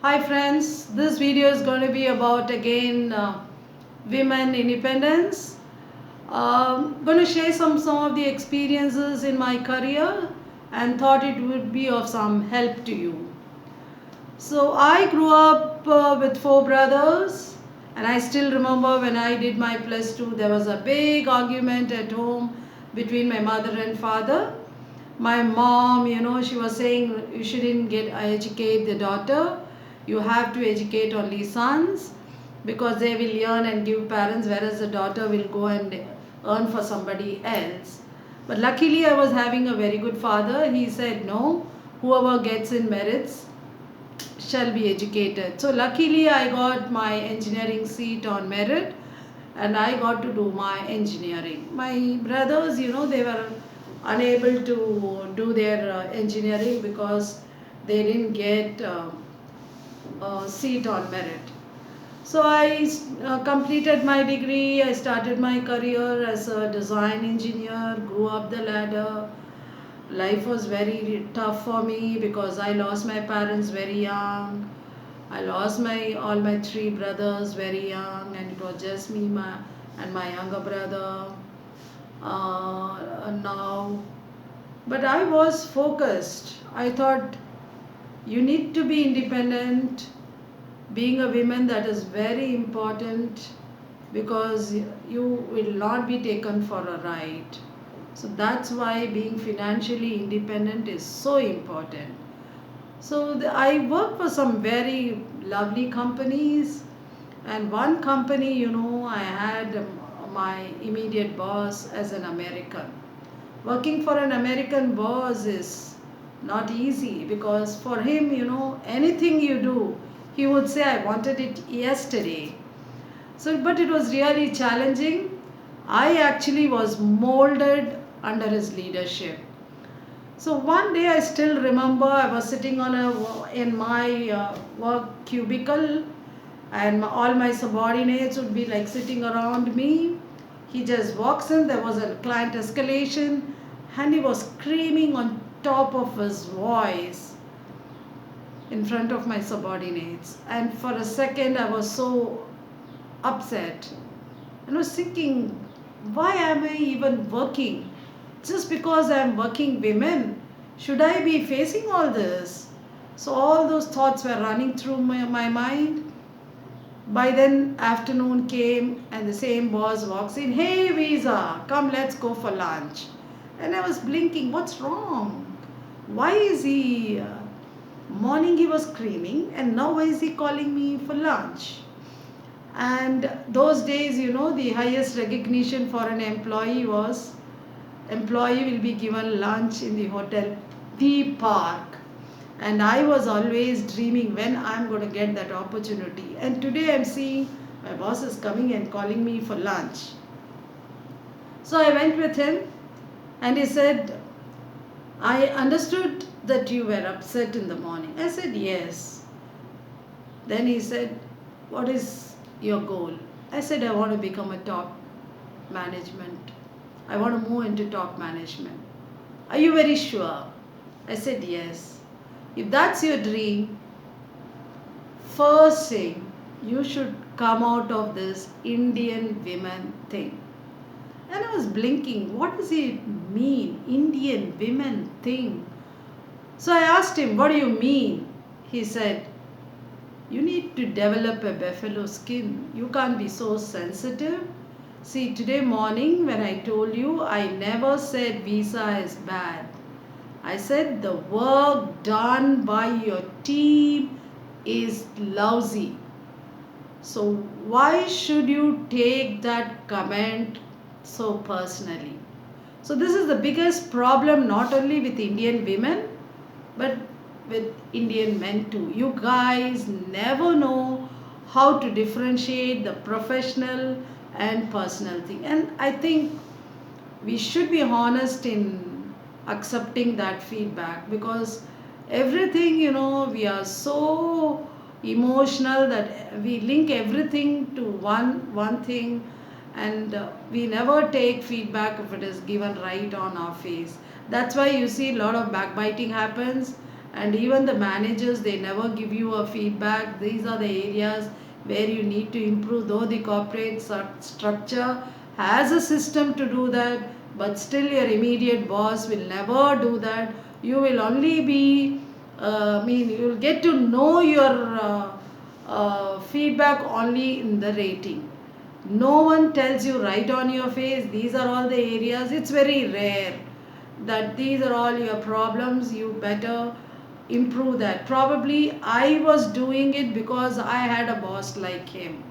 Hi friends, this video is going to be about again women independence. Going to share some of the experiences in my career and thought it would be of some help to you. So I grew up with four brothers, and I still remember when I did my plus two, there was a big argument at home between my mother and father. My mom, she was saying you shouldn't get educate the daughter. You have to educate only sons because they will earn and give parents, whereas the daughter will go and earn for somebody else. But luckily, I was having a very good father. He said, no, whoever gets in merits shall be educated. So luckily I got my engineering seat on merit and I got to do my engineering. My brothers, they were unable to do their engineering because they didn't get a seat on merit. So I completed my degree, I started my career as a design engineer, grew up the ladder. Life was very tough for me because I lost my parents very young. I lost my all my three brothers very young, and it was just me and my younger brother. Now, but I was focused. I thought you need to be independent. Being a woman, that is very important because you will not be taken for a ride. So that's why being financially independent is so important. So I worked for some very lovely companies, and one company, I had my immediate boss as an American. Working for an American boss is not easy because for him, anything you do, he would say, I wanted it yesterday. So, but it was really challenging. I actually was molded under his leadership. So one day I still remember I was sitting in my work cubicle, and all my subordinates would be like sitting around me. He just walks in. There was a client escalation, and he was screaming on top of his voice in front of my subordinates. And for a second, I was so upset. And I was thinking, why am I even working? Just because I'm working women, should I be facing all this? So all those thoughts were running through my mind. By then afternoon came and the same boss walks in, hey Visa, come let's go for lunch. And I was blinking, what's wrong? Why is he, morning he was screaming and now why is he calling me for lunch? And those days, the highest recognition for an employee was employee will be given lunch in the hotel the park, and I was always dreaming when I'm going to get that opportunity. And today I'm seeing my boss is coming and calling me for lunch. So I went with him, and he said, I understood that you were upset in the morning. I said yes. Then he said, what is your goal? I said, I want to become a top management. I want to move into top management. Are you very sure? I said, yes. If that's your dream, first thing, you should come out of this Indian women thing. And I was blinking. What does it mean? Indian women thing. So I asked him, what do you mean? He said, you need to develop a buffalo skin. You can't be so sensitive. See, today morning when I told you, I never said visa is bad. I said the work done by your team is lousy. So why should you take that comment so personally? So this is the biggest problem not only with Indian women but with Indian men too. You guys never know how to differentiate the professional and personal thing. And I think we should be honest in accepting that feedback because everything, we are so emotional that we link everything to one thing, and we never take feedback if it is given right on our face. That's why you see a lot of backbiting happens, And even the managers, they never give you a feedback. These are the areas where you need to improve, though the corporate structure has a system to do that, but still your immediate boss will never do that. You will only be you'll get to know your feedback only in the rating. No one tells you right on your face, these are all the areas. It's very rare that these are all your problems, you better improve that. Probably I was doing it because I had a boss like him.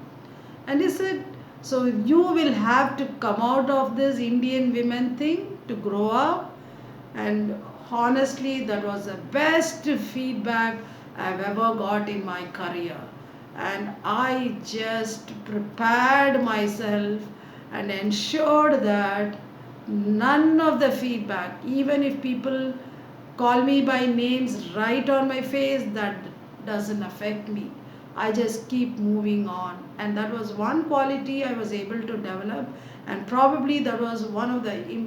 And he said, so you will have to come out of this Indian women thing to grow up. And honestly, that was the best feedback I've ever got in my career. And I just prepared myself and ensured that none of the feedback, even if people call me by names right on my face, that doesn't affect me. I just keep moving on. And that was one quality I was able to develop. And probably that was one of the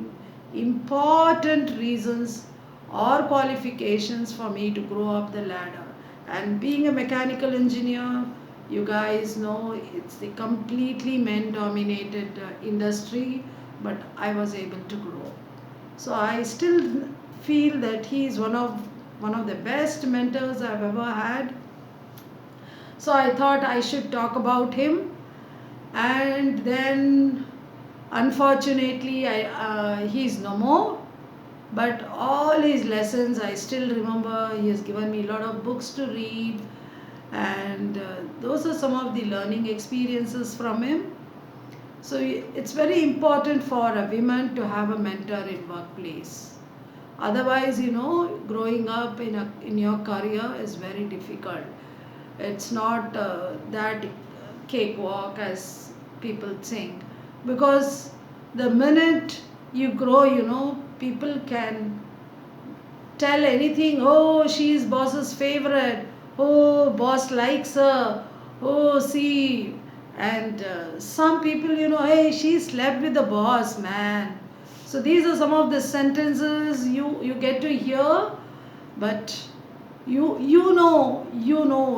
important reasons or qualifications for me to grow up the ladder. And being a mechanical engineer, you guys know it's the completely men dominated industry, but I was able to grow. So I still feel that he is one of the best mentors I've ever had. So I thought I should talk about him. And then unfortunately he's no more, but all his lessons I still remember. He has given me a lot of books to read, and those are some of the learning experiences from him. So it's very important for a woman to have a mentor in workplace. Otherwise, growing up in your career is very difficult. It's not that cakewalk as people think, because the minute you grow, people can tell anything. Oh, she's boss's favorite. Oh, boss likes her. Oh, see. And some people, hey, she slept with the boss, man. So these are some of the sentences you get to hear. But you know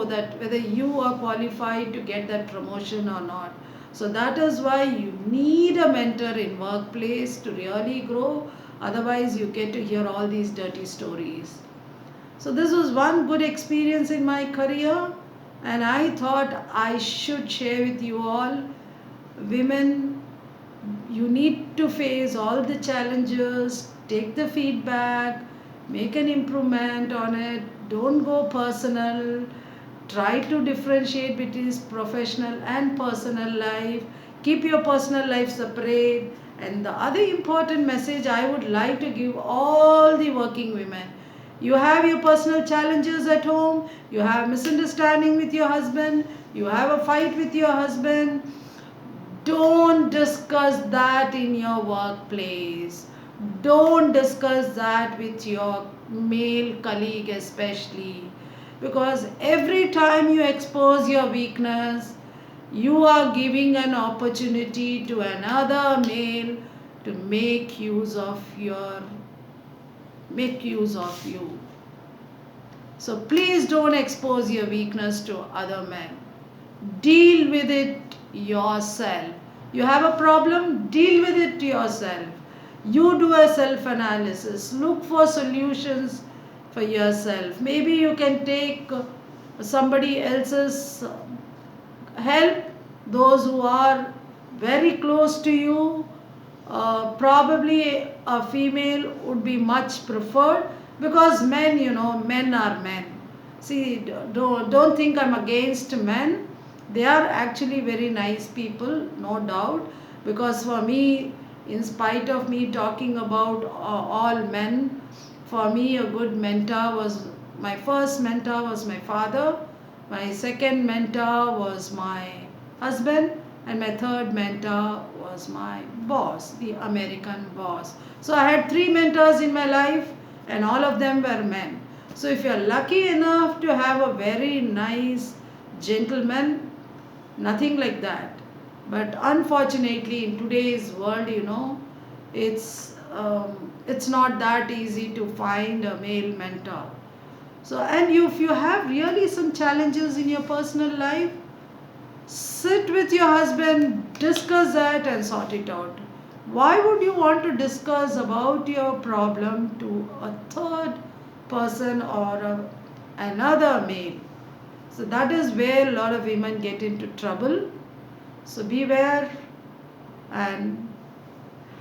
that whether you are qualified to get that promotion or not. So that is why you need a mentor in workplace to really grow. Otherwise you get to hear all these dirty stories. So this was one good experience in my career, and I thought I should share with you all. Women, you need to face all the challenges, take the feedback, make an improvement on it, don't go personal, try to differentiate between professional and personal life, keep your personal life separate. And the other important message I would like to give all the working women: you have your personal challenges at home, you have misunderstanding with your husband, you have a fight with your husband. Don't discuss that in your workplace. Don't discuss that with your male colleague, especially. Because every time you expose your weakness, you are giving an opportunity to another male to make use of you. So please don't expose your weakness to other men. Deal with it yourself. You have a problem, deal with it yourself. You do a self analysis, look for solutions for yourself. Maybe you can take somebody else's help, those who are very close to you. Probably a female would be much preferred, because men are men. See, don't think I'm against men. They are actually very nice people, no doubt. Because for me, in spite of me talking about all men, for me a good mentor was, my first mentor was my father, my second mentor was my husband, and my third mentor was my boss, the American boss. So I had three mentors in my life, and all of them were men. So if you're lucky enough to have a very nice gentleman, nothing like that. But unfortunately, in today's world, it's not that easy to find a male mentor. So, and if you have really some challenges in your personal life, sit with your husband, discuss that and sort it out. Why would you want to discuss about your problem to a third person or another male? So that is where a lot of women get into trouble. So beware and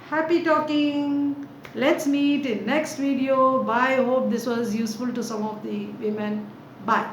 happy talking. Let's meet in next video. Bye. Hope this was useful to some of the women. Bye.